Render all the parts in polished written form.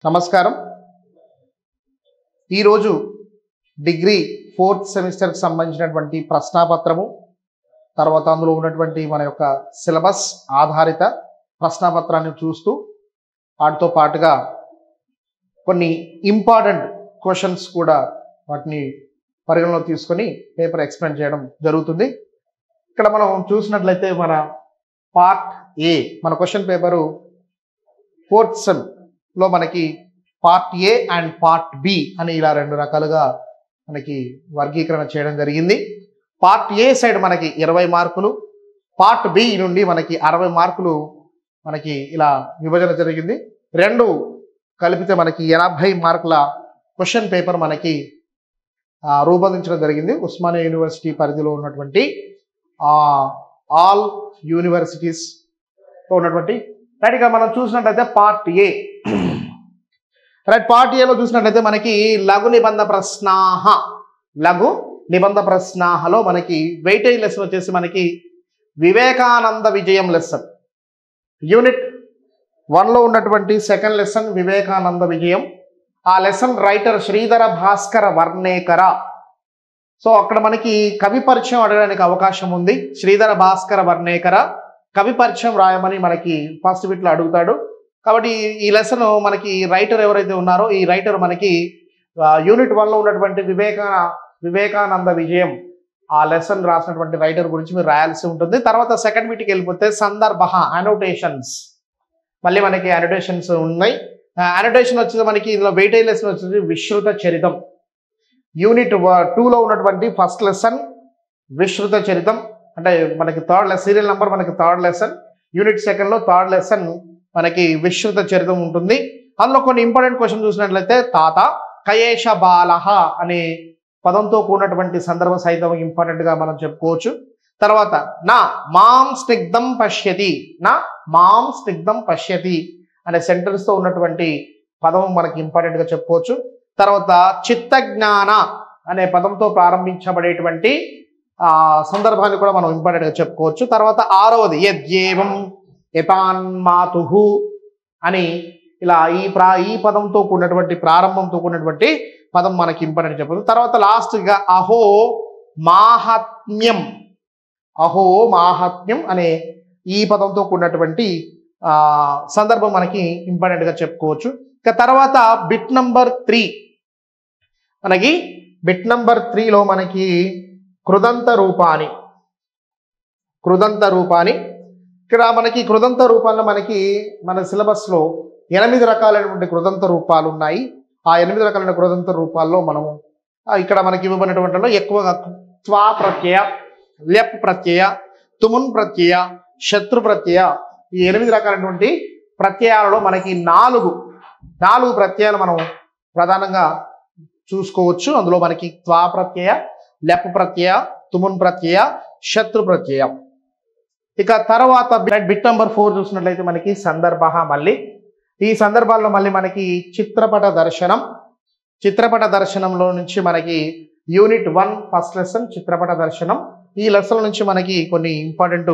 నమస్కారం. ఈరోజు degree 4th సెమిస్టర్కి సంబంధించినటువంటి ప్రశ్నాపత్రము, తర్వాత అందులో ఉన్నటువంటి మన యొక్క సిలబస్ ఆధారిత ప్రశ్నాపత్రాన్ని చూస్తూ వాటితో పాటుగా కొన్ని ఇంపార్టెంట్ క్వశ్చన్స్ కూడా వాటిని పరిగణలో తీసుకొని పేపర్ ఎక్స్ప్లెయిన్ చేయడం జరుగుతుంది. ఇక్కడ మనం చూసినట్లయితే మన పార్ట్ ఏ, మన క్వశ్చన్ పేపరు 4th సెమ్లో మనకి part A and part B అని ఇలా రెండు రకాలుగా మనకి వర్గీకరణ చేయడం జరిగింది. పార్ట్ ఏ సైడ్ మనకి 20 మార్కులు, పార్ట్ బి నుండి మనకి 60 మార్కులు మనకి ఇలా విభజన జరిగింది. రెండు కలిపితే మనకి 80 మార్కుల క్వశ్చన్ పేపర్ మనకి రూపొందించడం జరిగింది. ఉస్మానియా యూనివర్సిటీ పరిధిలో ఉన్నటువంటి ఆల్ యూనివర్సిటీస్తో ఉన్నటువంటి రైట్గా మనం చూసినట్లయితే పార్ట్ ఏ రైట్. పార్ట్ ఏలో చూసినట్లయితే మనకి లఘు నిబంధ ప్రశ్నాహలో మనకి వెయిటేజ్ లెసన్ వచ్చేసి మనకి వివేకానంద విజయం లెసన్, యూనిట్ 1లో ఉన్నటువంటి సెకండ్ లెసన్ వివేకానంద విజయం. ఆ lesson writer Shridhar Bhaskar Varnekar. So అక్కడ మనకి కవి పరిచయం అడగడానికి అవకాశం ఉంది. శ్రీధర భాస్కర వర్ణేకర కవి పరిచయం రాయమని మనకి ఫస్ట్ బిట్లో అడుగుతాడు. కాబట్టి ఈ లెసన్ మనకి రైటర్ ఎవరైతే ఉన్నారో ఈ రైటర్ మనకి యూనిట్ 1లో ఉన్నటువంటి వివేకానంద విజయం ఆ లెసన్ రాసినటువంటి రైటర్ గురించి మీరు రాయాల్సి ఉంటుంది. తర్వాత సెకండ్ బిట్కి వెళ్ళిపోతే సందర్భ అనోటేషన్స్, మళ్ళీ మనకి అనోటేషన్స్ ఉన్నాయి. అనోటేషన్ వచ్చేసి మనకి ఇందులో వెయిటేజ్ లెసన్ వచ్చేసి విశ్రుత చరితం. యూనిట్ 2లో ఉన్నటువంటి ఫస్ట్ లెసన్ విశ్రుత చరితం, అంటే మనకి సీరియల్ నెంబర్ మనకి థర్డ్ లెసన్. యూనిట్ 2లో థర్డ్ లెసన్ మనకి విశ్రుత చరితం ఉంటుంది. అందులో కొన్ని ఇంపార్టెంట్ క్వశ్చన్ చూసినట్లయితే తాత కయేష బాలహ అనే పదంతో కూడినటువంటి సందర్భ సహితం ఇంపార్టెంట్గా మనం చెప్పుకోవచ్చు. తర్వాత నా మాం స్నిగ్ధం పశ్యతి అనే సెంటెన్స్తో ఉన్నటువంటి పదం మనకి ఇంపార్టెంట్గా చెప్పుకోవచ్చు. తర్వాత చిత్తజ్ఞాన అనే పదంతో ప్రారంభించబడేటువంటి సందర్భాన్ని కూడా మనం ఇంపార్టెంట్గా చెప్పుకోవచ్చు. తర్వాత 6వది యద్యేవం యతాన్మాతుహు అని ఇలా ఈ పదంతో కూడినటువంటి ప్రారంభంతో కూడినటువంటి పదం మనకి ఇంపార్టెంట్ చెప్పదు. తర్వాత లాస్ట్గా అహో మాహాత్మ్యం అనే ఈ పదంతో కూడినటువంటి సందర్భం మనకి ఇంపార్టెంట్గా చెప్పుకోవచ్చు. ఇక తర్వాత బిట్ నంబర్ 3 మనకి బిట్ నంబర్ 3లో మనకి కృదంత రూపాని. ఇక్కడ మనకి కృదంత రూపాల్లో మనకి మన సిలబస్లో 8 రకాలైనటువంటి కృదంత రూపాలు ఉన్నాయి. ఆ 8 రకాలైన కృదంత రూపాల్లో మనము ఇక్కడ మనకి ఇవ్వబడినటువంటి ఎక్కువగా త్వా ప్రత్యయ, లెప్ ప్రత్యయ, తుమున్ ప్రత్యయ, శత్రు ప్రత్యయ, ఈ 8 రకాలైనటువంటి ప్రత్యయాలలో మనకి నాలుగు ప్రత్యయాలు మనం ప్రధానంగా చూసుకోవచ్చు. అందులో మనకి త్వా ప్రత్యయ, లెప్ ప్రత్యయ, తుమున్ ప్రత్యయ, శత్రు ప్రత్యయం. ఇక తర్వాత బిట్ నంబర్ 4 చూసినట్లయితే మనకి సందర్భ. మళ్ళీ ఈ సందర్భాల్లో మళ్ళీ మనకి చిత్రపట దర్శనంలో నుంచి మనకి యూనిట్ 1 ఫస్ట్ లెసన్ చిత్రపట దర్శనం. ఈ లెసన్ నుంచి మనకి కొన్ని ఇంపార్టెంట్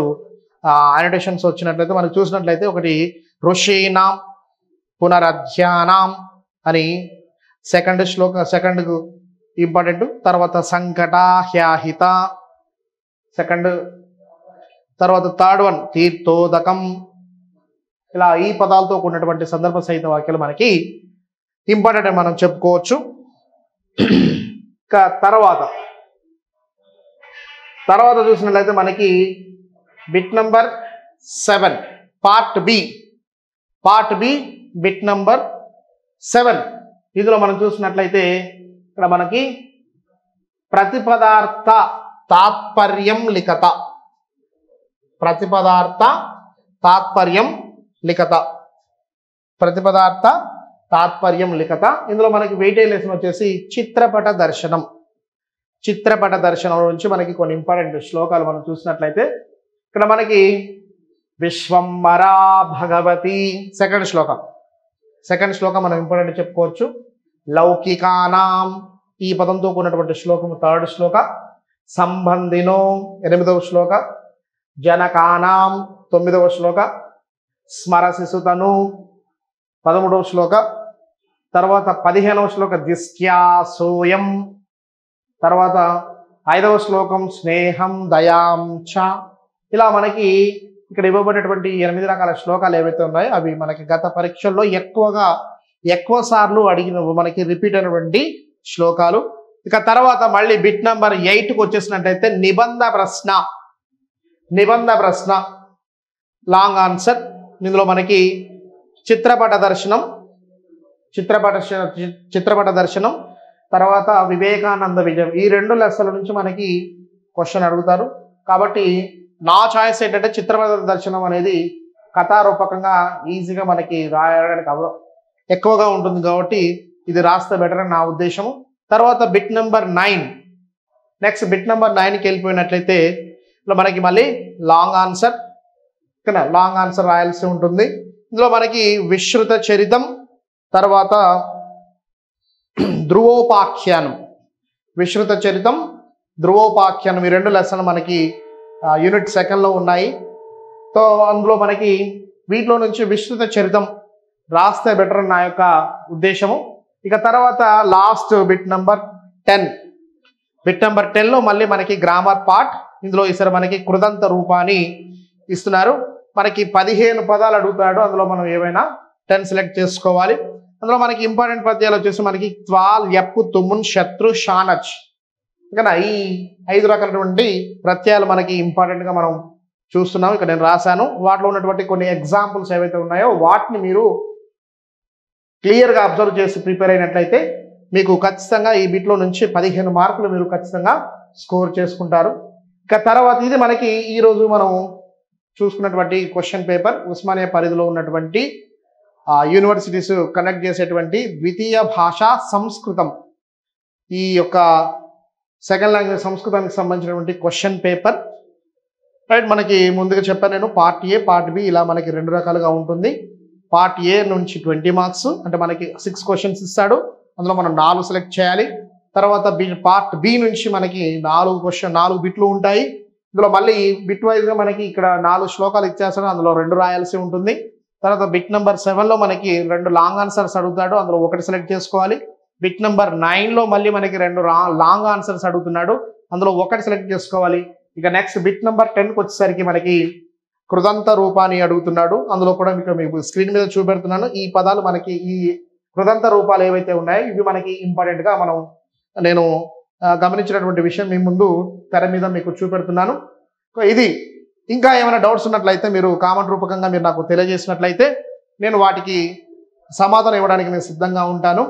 అనోటేషన్స్ వచ్చినట్లయితే మనకి చూసినట్లయితే ఒకటి ఋషీనాం పునరధ్యానాం అని సెకండ్ ఇంపార్టెంట్. తర్వాత సంకటాహ్యాహిత సెకండ్. తర్వాత థర్డ్ వన్ తీర్థోదకం. ఇలా ఈ పదాలతో కూడినటువంటి సందర్భ సహిత వాక్యాలు మనకి ఇంపార్టెంట్ అని మనం చెప్పుకోవచ్చు. ఇంకా తర్వాత చూసినట్లయితే మనకి bit number 7 part B bit number 7. ఇందులో మనం చూసినట్లయితే ఇక్కడ మనకి ప్రతిపదార్థ తాత్పర్యం లిఖత. ఇందులో మనకి వెయిటేజ్ లెసన్ వచ్చేసి చిత్రపట దర్శనం నుంచి మనకి కొన్ని ఇంపార్టెంట్ శ్లోకాలు మనం చూసినట్లయితే ఇక్కడ మనకి విశ్వంబరా భగవతి సెకండ్ శ్లోకం మనం ఇంపార్టెంట్ చెప్పుకోవచ్చు. లౌకికానాం ఈ పదంతో కూడినటువంటి శ్లోకం థర్డ్ శ్లోక. సంబంధినో 8వ శ్లోక. జనకానాం 9వ శ్లోక. స్మరశిశుతను 13వ శ్లోక. తర్వాత 15వ శ్లోక దిష్ట్యా సోయం, తర్వాత 5వ శ్లోకం స్నేహం దయాం చ. ఇలా మనకి ఇక్కడ ఇవ్వబడినటువంటి 8 రకాల శ్లోకాలు ఏవైతే ఉన్నాయో అవి మనకి గత పరీక్షల్లో ఎక్కువ సార్లు అడిగిన మనకి రిపీట్ అయినటువంటి శ్లోకాలు. ఇక తర్వాత మళ్ళీ బిట్ నెంబర్ 8కి వచ్చేసినట్టయితే నిబంధ ప్రశ్న లాంగ్ ఆన్సర్. ఇందులో మనకి చిత్రపట దర్శనం తర్వాత వివేకానంద విజయం, ఈ 2 లెసన్ల నుంచి మనకి క్వశ్చన్ అడుగుతారు. కాబట్టి నా చాయిస్ ఏంటంటే చిత్రపట దర్శనం అనేది కథారూపకంగా ఈజీగా మనకి రాయడానికి ఎక్కువగా ఉంటుంది కాబట్టి ఇది రాస్తే బెటర్ అని నా ఉద్దేశము. తర్వాత bit number 9, next bit number 9కి వెళ్ళిపోయినట్లయితే ఇలా మనకి మళ్ళీ లాంగ్ ఆన్సర్ రాయాల్సి ఉంటుంది. ఇందులో మనకి విశ్రుత చరితం తర్వాత ధ్రువోపాఖ్యానం ఈ 2 లెసన్లు మనకి యూనిట్ 2లో ఉన్నాయి. సో అందులో మనకి వీటిలో నుంచి విశ్రుత చరితం రాస్తే బెటర్ నా యొక్క ఉద్దేశము. ఇక తర్వాత లాస్ట్ బిట్ నెంబర్ 10లో మళ్ళీ మనకి గ్రామర్ పార్ట్. ఇందులో ఈసారి మనకి కృదంత రూపాన్ని ఇస్తున్నారు. మనకి 15 పదాలు అడుగుతాడు, అందులో మనం ఏమైనా 10 సెలెక్ట్ చేసుకోవాలి. అందులో మనకి ఇంపార్టెంట్ పద్యాలు వచ్చేసి మనకి త్వాల్ ఎప్పు తుమ్మున్ శత్రు షానచ్, ఓకేనా. ఈ 5 రకాలటువంటి ప్రత్యయాలు మనకి ఇంపార్టెంట్గా మనం చూస్తున్నాం. ఇక్కడ నేను రాశాను. వాటిలో ఉన్నటువంటి కొన్ని ఎగ్జాంపుల్స్ ఏవైతే ఉన్నాయో వాటిని మీరు క్లియర్గా అబ్జర్వ్ చేసి ప్రిపేర్ అయినట్లయితే మీకు ఖచ్చితంగా ఈ బిట్లో నుంచి 15 మార్కులు మీరు ఖచ్చితంగా స్కోర్ చేసుకుంటారు. ఇక తర్వాత ఇది మనకి ఈరోజు మనం చూసుకున్నటువంటి క్వశ్చన్ పేపర్ ఉస్మానియా పరిధిలో ఉన్నటువంటి యూనివర్సిటీస్ కండక్ట్ చేసేటువంటి ద్వితీయ భాష సంస్కృతం, ఈ యొక్క సెకండ్ లాంగ్వేజ్ సంస్కృతానికి సంబంధించినటువంటి క్వశ్చన్ పేపర్. రైట్, మనకి ముందుగా చెప్పాను నేను పార్ట్ ఏ పార్ట్ బి ఇలా మనకి 2 రకాలుగా ఉంటుంది. పార్ట్ ఏ నుంచి 20 మార్క్స్ అంటే మనకి 6 క్వశ్చన్స్ ఇస్తాడు, అందులో మనం 4 సెలెక్ట్ చేయాలి. తర్వాత పార్ట్ బి నుంచి మనకి 4 బిట్లు ఉంటాయి. ఇందులో మళ్ళీ బిట్ వైజ్గా మనకి ఇక్కడ 4 శ్లోకాలు ఇచ్చేస్తాడు, అందులో 2 రాయాల్సి ఉంటుంది. తర్వాత బిట్ నెంబర్ 7లో మనకి 2 లాంగ్ ఆన్సర్స్ అడుగుతాడు, అందులో 1 సెలెక్ట్ చేసుకోవాలి. బిట్ నెంబర్ 9లో మళ్ళీ మనకి 2 లాంగ్ ఆన్సర్స్ అడుగుతున్నాడు, అందులో 1 సెలెక్ట్ చేసుకోవాలి. ఇక నెక్స్ట్ బిట్ నెంబర్ 10కి వచ్చేసరికి మనకి కృదంత రూపాన్ని అడుగుతున్నాడు, అందులో కూడా మీకు స్క్రీన్ మీద చూపెడుతున్నాను. ఈ పదాలు మనకి ఈ కృదంత రూపాలు ఏవైతే ఉన్నాయో ఇవి మనకి ఇంపార్టెంట్గా నేను గమనించినటువంటి విషయం మీ ముందు తెర మీద మీకు చూపెడుతున్నాను. ఇది ఇంకా ఏమైనా డౌట్స్ ఉన్నట్లయితే మీరు కామెంట్ రూపకంగా మీరు నాకు తెలియజేసినట్లయితే నేను వాటికి సమాధానం ఇవ్వడానికి నేను సిద్ధంగా ఉంటాను.